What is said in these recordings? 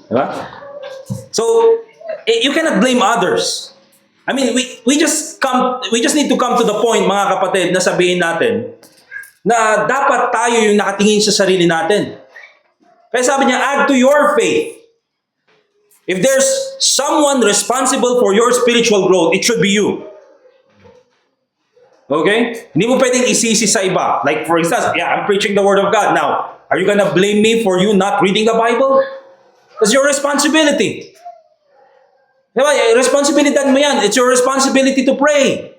Diba? So, you cannot blame others. I mean, we just need to come to the point, mga kapatid, na sabihin natin na dapat tayo yung nakatingin sa sarili natin. Kaya sabi niya, add to your faith. If there's someone responsible for your spiritual growth, it should be you. Okay? Hindi mo pwedeng isisi sa iba. Like for instance, I'm preaching the Word of God. Now, are you gonna blame me for you not reading the Bible? It's your responsibility. Diba? Responsibilidad mo yan. It's your responsibility to pray.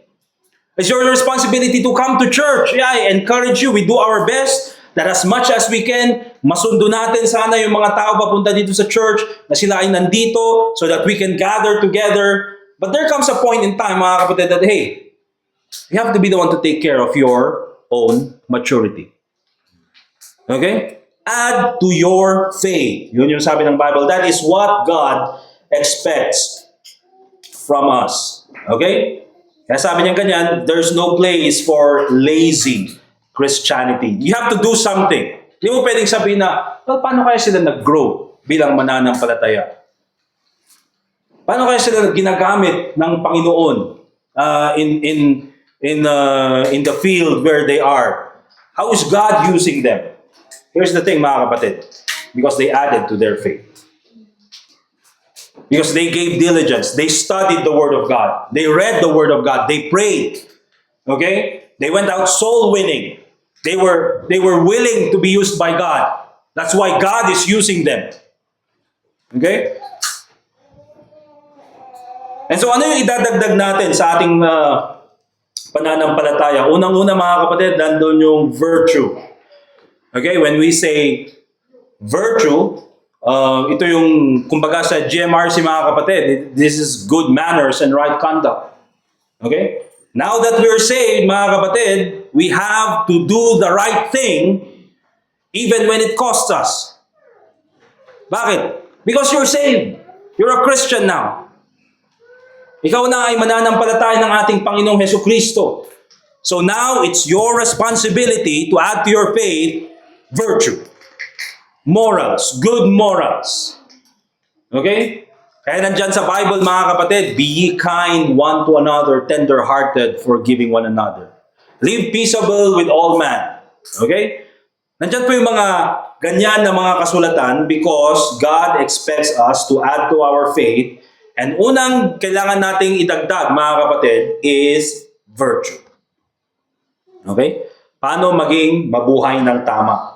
It's your responsibility to come to church. I encourage you. We do our best that as much as we can, masundo natin sana yung mga tao papunta dito sa church na sila ay nandito so that we can gather together. But there comes a point in time, mga kapatid, that hey, you have to be the one to take care of your own maturity. Okay? Add to your faith. Yun yung sabi ng Bible. That is what God expects from us. Okay? Kaya sabi niya ganyan, there's no place for lazy Christianity. You have to do something. Hindi mo pwedeng sabihin na, well, paano kaya sila nag-grow bilang mananampalataya? Paano kaya sila ginagamit ng Panginoon in the field where they are? How is God using them? Here's the thing, mga kapatid. Because they added to their faith. Because they gave diligence. They studied the Word of God. They read the Word of God. They prayed. Okay? They went out soul winning. They were willing to be used by God. That's why God is using them. Okay? And so ano yung idadagdag natin sa ating pananampalataya? Unang-una, mga kapatid, nandun yung virtue. Okay? When we say virtue, ito yung, kumbaga sa GMRC, mga kapatid, this is good manners and right conduct. Okay? Now that we're saved, mga kapatid, we have to do the right thing even when it costs us. Bakit? Because you're saved. You're a Christian now. Ikaw na ay mananampalataya ng ating Panginoong Hesukristo. So now, it's your responsibility to add to your faith virtue. Morals. Good morals. Okay? Kaya nandyan sa Bible, mga kapatid, be ye kind one to another, tender-hearted, forgiving one another. Live peaceable with all men. Okay? Nandyan po yung mga ganyan na mga kasulatan because God expects us to add to our faith. And unang kailangan nating idagdag, mga kapatid, is virtue. Okay? Paano maging mabuhay ng tama?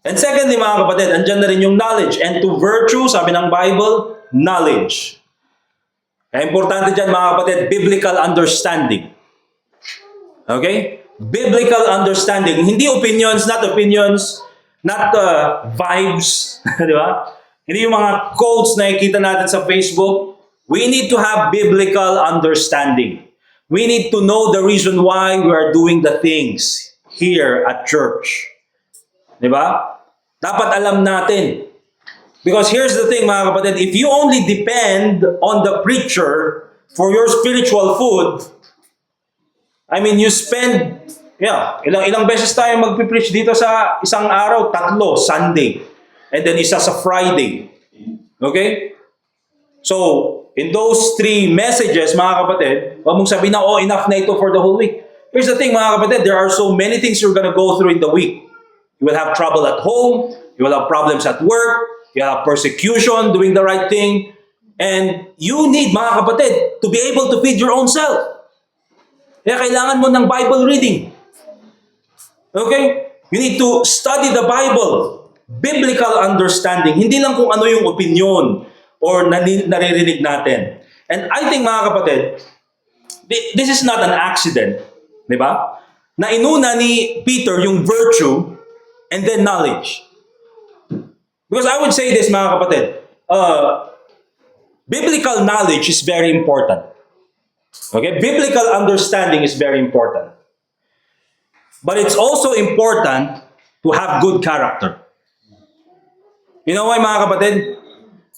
And secondly, mga kapatid, andyan na rin yung knowledge. And to virtue, sabi ng Bible, knowledge. Kaya importante dyan, mga kapatid, biblical understanding. Okay? Biblical understanding. Hindi opinions, not vibes. Di ba? Hindi yung mga quotes na nakikita natin sa Facebook. We need to have biblical understanding. We need to know the reason why we are doing the things here at church. Di ba? Dapat alam natin. Because here's the thing, mga kapatid, if you only depend on the preacher for your spiritual food, I mean, you spend, ilang beses tayo magpipreach dito sa isang araw, 3, Sunday, and then isa sa Friday. Okay? So, in those 3 messages, mga kapatid, huwag mong sabihin na, enough na ito for the whole week. Here's the thing, mga kapatid, there are so many things you're gonna go through in the week. You will have trouble at home. You will have problems at work. You have persecution, doing the right thing. And you need, mga kapatid, to be able to feed your own self. Kaya kailangan mo ng Bible reading. Okay? You need to study the Bible. Biblical understanding. Hindi lang kung ano yung opinion or naririnig natin. And I think, mga kapatid, this is not an accident. Di ba? Na inuna ni Peter yung virtue and then knowledge. Because I would say this, mga kapatid, biblical knowledge is very important. Okay? Biblical understanding is very important. But it's also important to have good character. You know why, mga kapatid?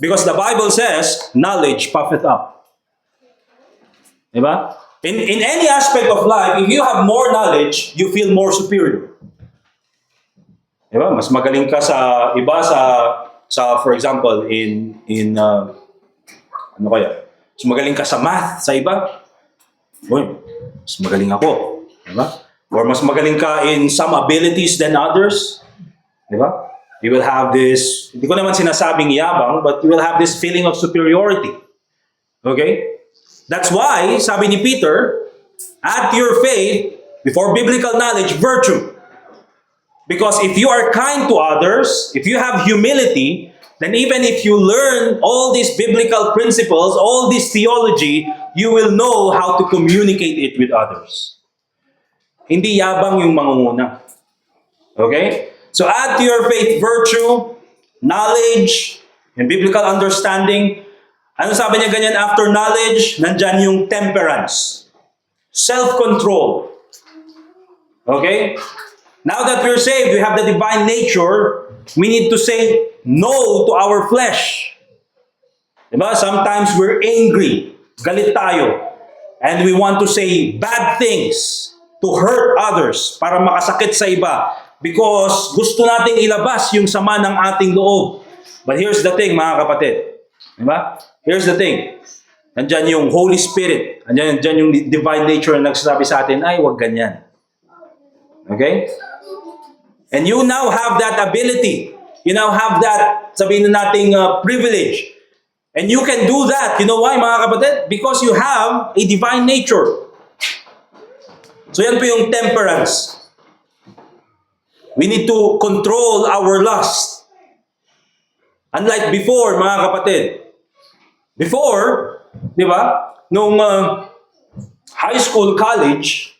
Because the Bible says, knowledge puffeth up. Diba? In any aspect of life, if you have more knowledge, you feel more superior. Di ba? Mas magaling ka sa iba sa for example ano kaya? Mas magaling ka sa math sa iba. Uy, mas magaling ako. Di ba? Or mas magaling ka in some abilities than others. Di ba? You will have this, hindi ko naman sinasabing yabang, but you will have this feeling of superiority. Okay? That's why, sabi ni Peter, add to your faith, before biblical knowledge, virtue. Because if you are kind to others, if you have humility, then even if you learn all these biblical principles, all this theology, you will know how to communicate it with others. Hindi yabang yung mangunguna. Okay? So add to your faith virtue, knowledge, and biblical understanding. Ano sabi niya ganyan after knowledge? Nandyan yung temperance. Self-control. Okay? Now that we're saved, we have the divine nature, we need to say no to our flesh. Diba? Sometimes we're angry, galit tayo, and we want to say bad things to hurt others para makasakit sa iba because gusto nating ilabas yung sama ng ating loob. But here's the thing, mga kapatid. Diba? Here's the thing. Nandyan yung Holy Spirit, nandyan yung divine nature na nagsasabi sa atin, ay, wag ganyan. Okay? And you now have that ability. You now have that, sabihin na nating privilege. And you can do that. You know why, mga kapatid? Because you have a divine nature. So yan po yung temperance. We need to control our lust. Unlike before, mga kapatid. Before, di ba, nung high school, college,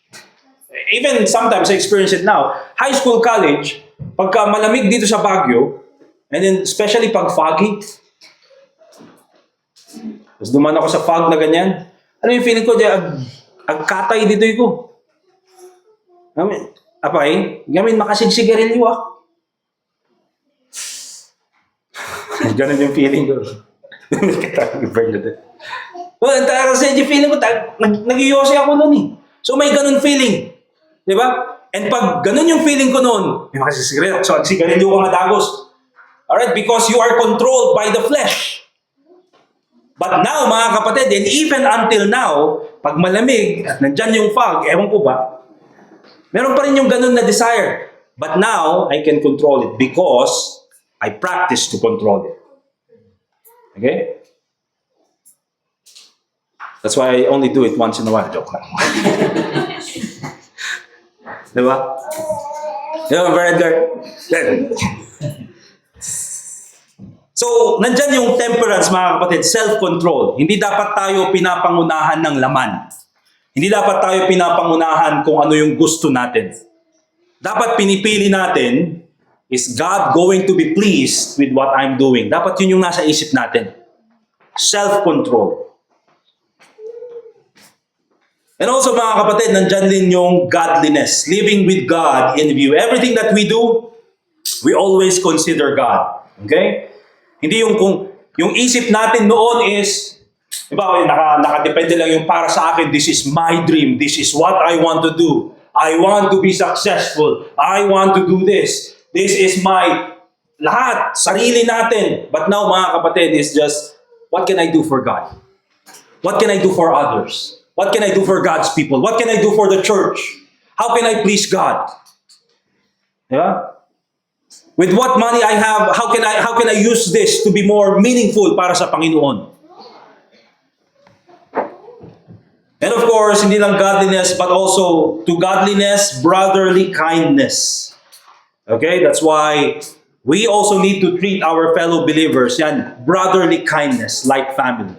even sometimes I experience it now. High school, college, pagka malamig dito sa Baguio, and then especially pag foggy, tapos duman ako sa fog na ganyan, ano yung feeling ko dyan, agkatay dito ko. Apay, gamin makasigsigarilyo ako. Ganun yung feeling ko. Well, kasi yung feeling ko, nag-iossi ako nun eh. So may ganun feeling. Di ba? And pag ganun yung feeling ko noon, may makasisigarilyo. So, sigarilyo ka madagos. Alright? Because you are controlled by the flesh. But now, mga kapatid, and even until now, pag malamig, at nandyan yung fog, ewan ko ba, meron pa rin yung ganun na desire. But now, I can control it because I practice to control it. Okay? That's why I only do it once in a while. Joke lang. Diba? Diba, brother? So, nandyan yung temperance, mga kapatid, self-control. Hindi dapat tayo pinapangunahan ng laman. Hindi dapat tayo pinapangunahan kung ano yung gusto natin. Dapat pinipili natin, is God going to be pleased with what I'm doing? Dapat yun yung nasa isip natin. Self-control. And also, mga kapatid, nandyan din yung godliness. Living with God in view. Everything that we do, we always consider God. Okay? Hindi yung kung yung isip natin noon is, di ba, nakadepende lang yung para sa akin, this is my dream, this is what I want to do. I want to be successful. I want to do this. This is my lahat, sarili natin. But now, mga kapatid, is just, what can I do for God? What can I do for others? What can I do for God's people? What can I do for the church? How can I please God? Yeah? With what money I have, how can I use this to be more meaningful para sa Panginoon? And of course, hindi lang godliness, but also to godliness, brotherly kindness. Okay? That's why we also need to treat our fellow believers, yan, brotherly kindness, like family.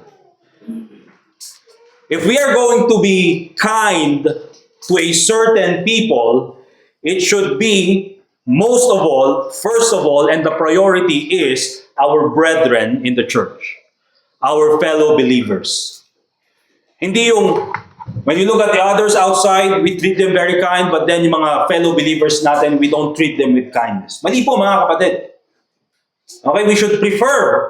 If we are going to be kind to a certain people, it should be most of all, first of all, and the priority is our brethren in the church, our fellow believers. Hindi yung, when you look at the others outside, we treat them very kind, but then yung mga fellow believers natin, we don't treat them with kindness. Mali po, mga kapatid. Okay, we should prefer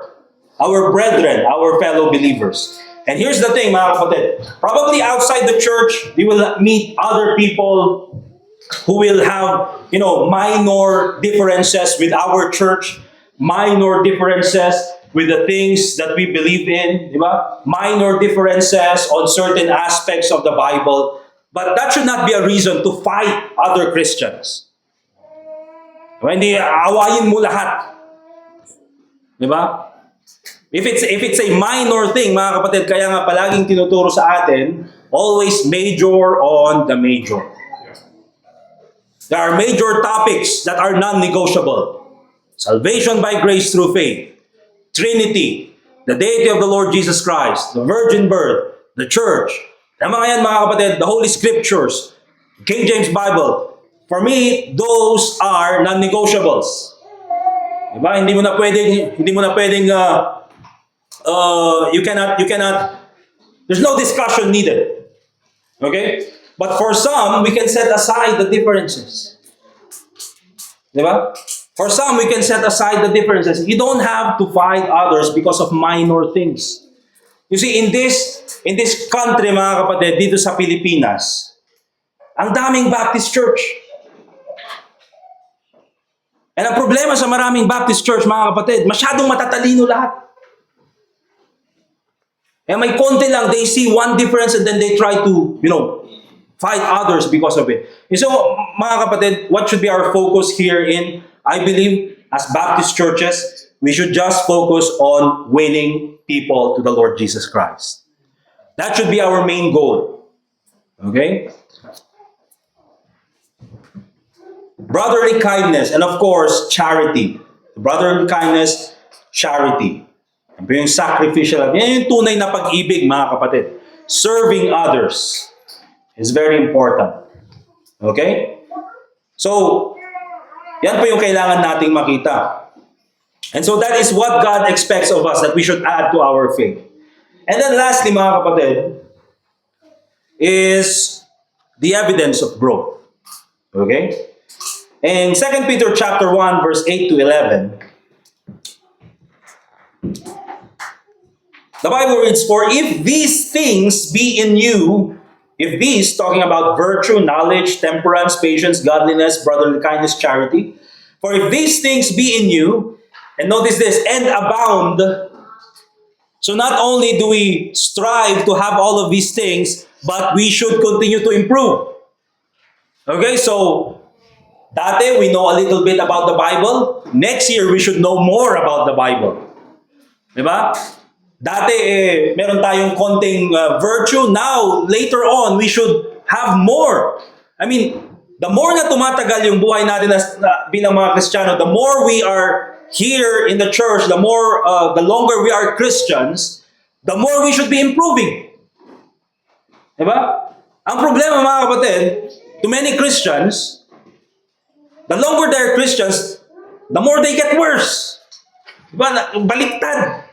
our brethren, our fellow believers. And here's the thing, mga kapatid. Probably outside the church, we will meet other people who will have, minor differences with our church, minor differences with the things that we believe in, di ba? Minor differences on certain aspects of the Bible. But that should not be a reason to fight other Christians. Diba? Hindi awayin mo lahat. Di ba? If it's a minor thing, mga kapatid, kaya nga palaging tinuturo sa atin, always major on the major. There are major topics that are non-negotiable. Salvation by grace through faith, Trinity, the deity of the Lord Jesus Christ, the virgin birth, the church. Yung mga yan, mga kapatid, the Holy Scriptures, King James Bible. For me, those are non-negotiables. Diba? Hindi mo na pwedeng, you cannot, there's no discussion needed. Okay? But for some, we can set aside the differences. Diba? For some, we can set aside the differences. You don't have to fight others because of minor things. You see, in this country, mga kapatid, dito sa Pilipinas, ang daming Baptist church. And ang problema sa maraming Baptist church, mga kapatid, masyadong matatalino lahat. And may konti lang, they see one difference and then they try to, fight others because of it. And so, mga kapatid, what should be our focus here in, I believe, as Baptist churches, we should just focus on winning people to the Lord Jesus Christ. That should be our main goal. Okay? Brotherly kindness, and of course, charity. Brotherly kindness, charity. Yan po yung sacrificial. Yan yung tunay na pag-ibig, mga kapatid. Serving others is very important. Okay? So, yan po yung kailangan nating makita. And so that is what God expects of us, that we should add to our faith. And then lastly, mga kapatid, is the evidence of growth. Okay? In 2 Peter chapter 1, verse 8 to 11, the Bible reads, "For if these things be in you," if these, talking about virtue, knowledge, temperance, patience, godliness, brotherly kindness, charity, "For if these things be in you," and notice this, "and abound," so not only do we strive to have all of these things, but we should continue to improve. Okay, so dati, we know a little bit about the Bible. Next year, we should know more about the Bible. Diba? Dati, meron tayong konting virtue. Now, later on, we should have more. I mean, the more na tumatagal yung buhay natin bilang mga Kristiyano, the more we are here in the church, the longer we are Christians, the more we should be improving. Diba? Ang problema, mga kapatid, to many Christians, the longer they're Christians, the more they get worse. Diba? Baliktad.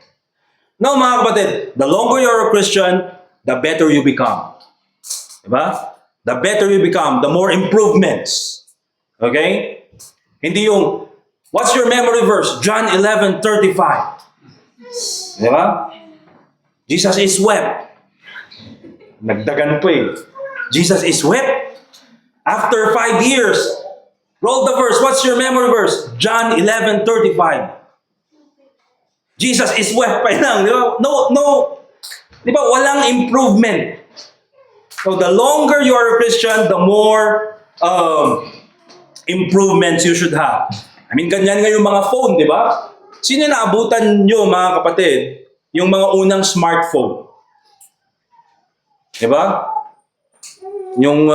No, mga kapatid, the longer you're a Christian, the better you become. Diba? The better you become, the more improvements. Okay? Hindi yung, what's your memory verse? John 11:35. Diba? Jesus is wept. Nagdagan po eh. Jesus is wept. After 5 years, roll the verse. What's your memory verse? John 11:35. Jesus is wept pa lang. Di ba? No. Di ba? Walang improvement. So the longer you are a Christian, the more improvements you should have. I mean, ganyan nga yung mga phone, di ba? Sino naabutan nyo, mga kapatid, yung mga unang smartphone? Di ba? Yung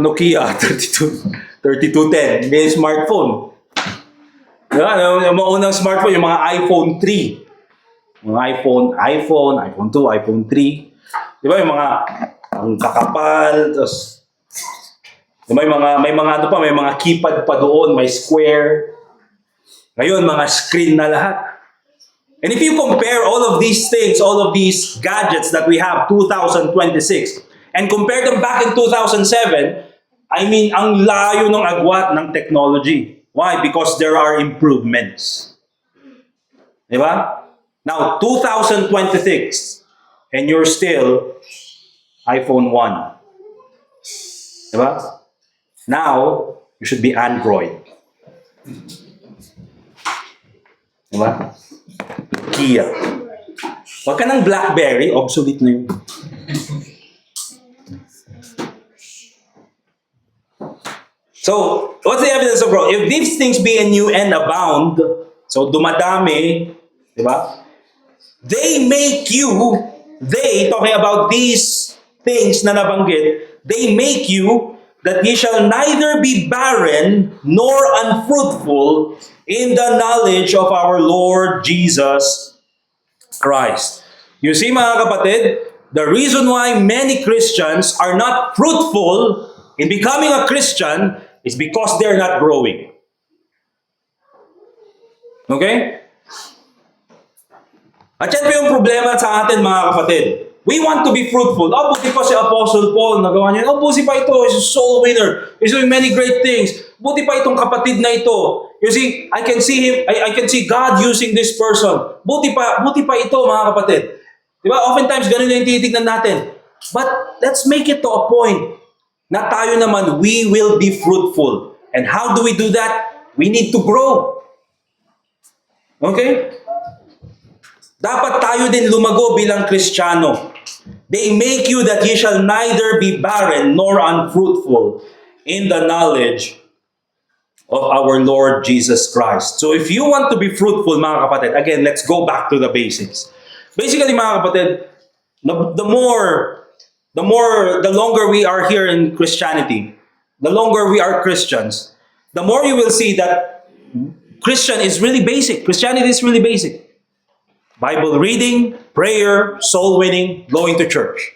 Nokia 3210, may smartphone. Diba? Yung mga unang smartphone, yung mga iPhone 3. Mga iPhone 2, iPhone 3. Diba? Yung mga ang kakapal, tapos may mga keypad pa doon, may square. Ngayon, mga screen na lahat. And if you compare all of these things, all of these gadgets that we have 2026, and compare them back in 2007, I mean, ang layo ng agwat ng technology. Why? Because there are improvements. Diba? Now, 2026, and you're still iPhone 1. Diba? Now, you should be Android. Diba? Kia. Huwag ka ng BlackBerry, obsolete na yun. So, what's the evidence of growth? If these things be in you and abound, so dumadami, di ba? They make you, talking about these things na nabanggit, they make you that ye shall neither be barren nor unfruitful in the knowledge of our Lord Jesus Christ. You see mga kapatid, the reason why many Christians are not fruitful in becoming a Christian is because they're not growing. Okay? At yan po yung problema sa atin mga kapatid. We want to be fruitful. Oh, buti pa si Apostle Paul, nagawa niya. Oh, buti pa ito, he's a soul winner. He's doing many great things. Buti pa itong kapatid na ito. You see, I can see him, I can see God using this person. Buti pa ito mga kapatid. Diba? Oftentimes, ganun yung titignan natin. But let's make it to a point na tayo naman, we will be fruitful. And how do we do that? We need to grow. Okay? Dapat tayo din lumago bilang Kristiyano. They make you that ye shall neither be barren nor unfruitful in the knowledge of our Lord Jesus Christ. So if you want to be fruitful, mga kapatid, again, let's go back to the basics. Basically, mga kapatid, the longer we are here in Christianity, the longer we are Christians, the more you will see that Christian is really basic. Christianity is really basic. Bible reading, prayer, soul winning, going to church.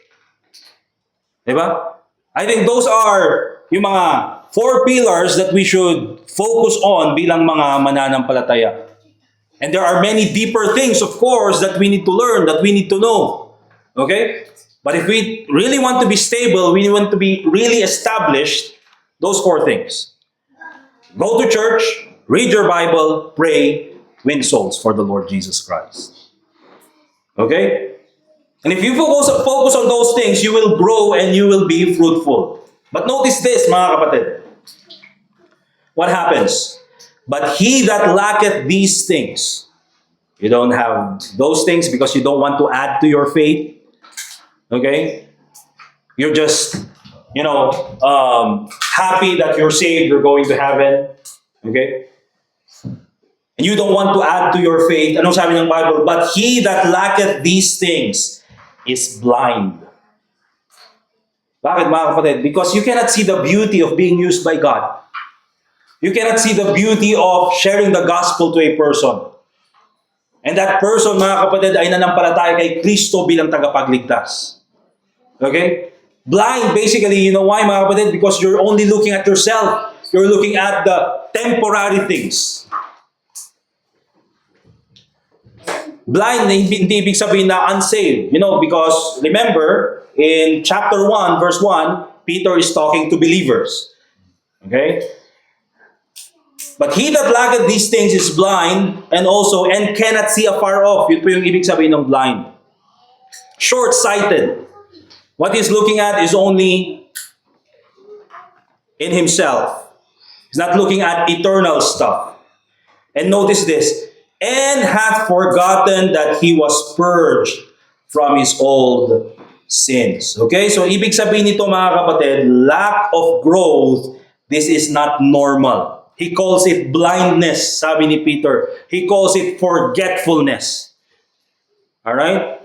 Diba? I think those are yung mga 4 pillars that we should focus on bilang mga mananampalataya. And there are many deeper things, of course, that we need to learn, that we need to know. Okay? But if we really want to be stable, we want to be really established, those 4 things. Go to church, read your Bible, pray, win souls for the Lord Jesus Christ. Okay? And if you focus on those things, you will grow and you will be fruitful. But notice this, mga kapatid. What happens? But he that lacketh these things, you don't have those things because you don't want to add to your faith. Okay? You're just, happy that you're saved, you're going to heaven. Okay? And you don't want to add to your faith. Anong sabi ng Bible? But he that lacketh these things is blind. Bakit mga kapatid? Because you cannot see the beauty of being used by God. You cannot see the beauty of sharing the gospel to a person. And that person, mga kapatid, ay nanampalataya kay Kristo bilang tagapagligtas. Okay? Blind, basically, you know why, mga kapatid? Because you're only looking at yourself. You're looking at the temporary things. Blind, hindi ibig sabihin na unsaved. Because remember, in chapter 1, verse 1, Peter is talking to believers. Okay? But he that lacketh these things is blind and cannot see afar off. Yun po yung ibig sabihin ng blind. Short-sighted. What he's looking at is only in himself. He's not looking at eternal stuff. And notice this. And hath forgotten that he was purged from his old sins. Okay? So, ibig sabihin nito mga kapatid, lack of growth, this is not normal. He calls it blindness, sabi ni Peter. He calls it forgetfulness. Alright?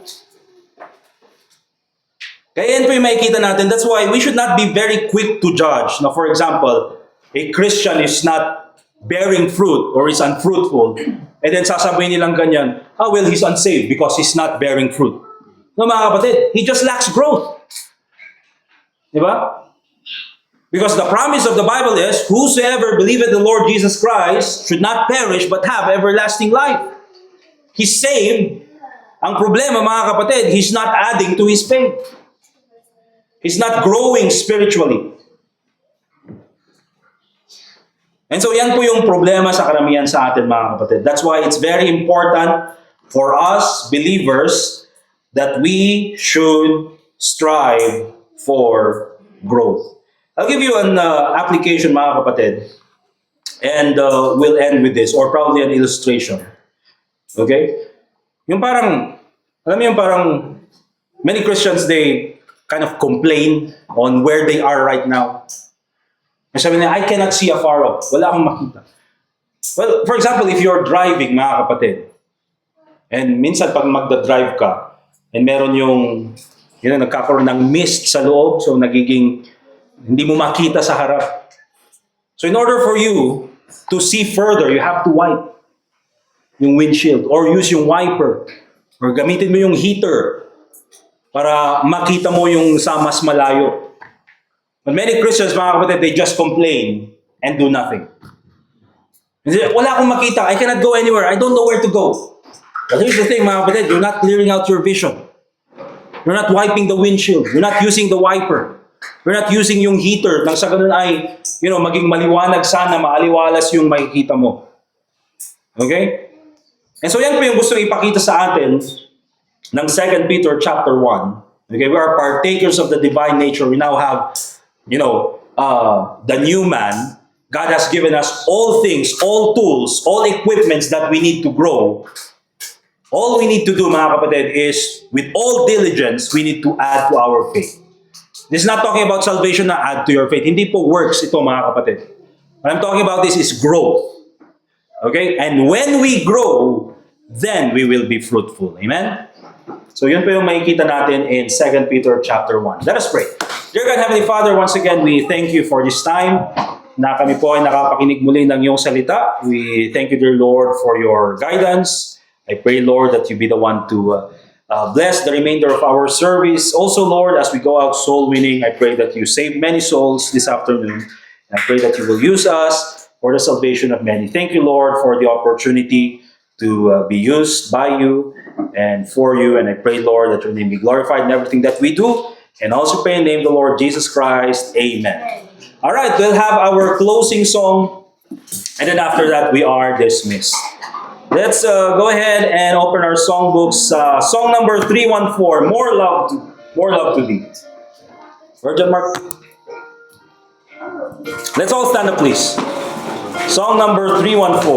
Kaya yan po yung makikita natin. That's why we should not be very quick to judge. Now, for example, a Christian is not bearing fruit or is unfruitful. And then sasabihin nilang ganyan, he's unsaved because he's not bearing fruit. No, mga kapatid, he just lacks growth. Diba? Because the promise of the Bible is, whosoever believeth the Lord Jesus Christ should not perish but have everlasting life. He's saved. Ang problema, mga kapatid, he's not adding to his faith. He's not growing spiritually. And so yan po yung problema sa karamihan sa atin, mga kapatid. That's why it's very important for us believers that we should strive for growth. I'll give you an application, mga kapatid, and we'll end with this, or probably an illustration. Okay? Yung parang, alam mo yung parang, many Christians, they kind of complain on where they are right now. Sabi nila, I cannot see afar off. Wala akong makita. Well, for example, if you're driving, mga kapatid, and minsan pag magda-drive ka, and meron yung, nagkakaroon ng mist sa loob, so nagiging, hindi mo makita sa harap. So in order for you to see further, you have to wipe yung windshield, or use yung wiper, or gamitin mo yung heater para makita mo yung sa mas malayo. But many Christians, mga kapatid, they just complain and do nothing. Wala akong makita. I cannot go anywhere. I don't know where to go. But here's the thing, mga kapatid, you're not clearing out your vision. You're not wiping the windshield. You're not using the wiper. You're not using yung heater nang sa ganun ay, maging maliwanag sana, maaliwalas yung makikita mo. Okay? And so yan po yung gusto ipakita sa atin ng 2 Peter chapter 1. Okay, we are partakers of the divine nature. We now have, the new man. God has given us all things, all tools, all equipments that we need to grow. All we need to do, mga kapatid, is with all diligence, we need to add to our faith. This is not talking about salvation na add to your faith. Hindi po works ito, mga kapatid. What I'm talking about this is growth. Okay? And when we grow, then we will be fruitful. Amen? So yun po yung makikita natin in 2 Peter chapter 1. Let us pray. Dear God, Heavenly Father, once again, we thank you for this time na kami po ay nakapakinig muli ng iyong salita. We thank you, dear Lord, for your guidance. I pray, Lord, that you be the one to bless the remainder of our service. Also, Lord, as we go out soul winning, I pray that you save many souls this afternoon. And I pray that you will use us for the salvation of many. Thank you, Lord, for the opportunity to be used by you and for you. And I pray, Lord, that your name be glorified in everything that we do. And also pray in the name of the Lord Jesus Christ. Amen. All right, we'll have our closing song. And then after that, we are dismissed. Let's go ahead and open our songbooks. Song number 314, More Love to Thee. Virgin Mark. Let's all stand up, please. Song number 314.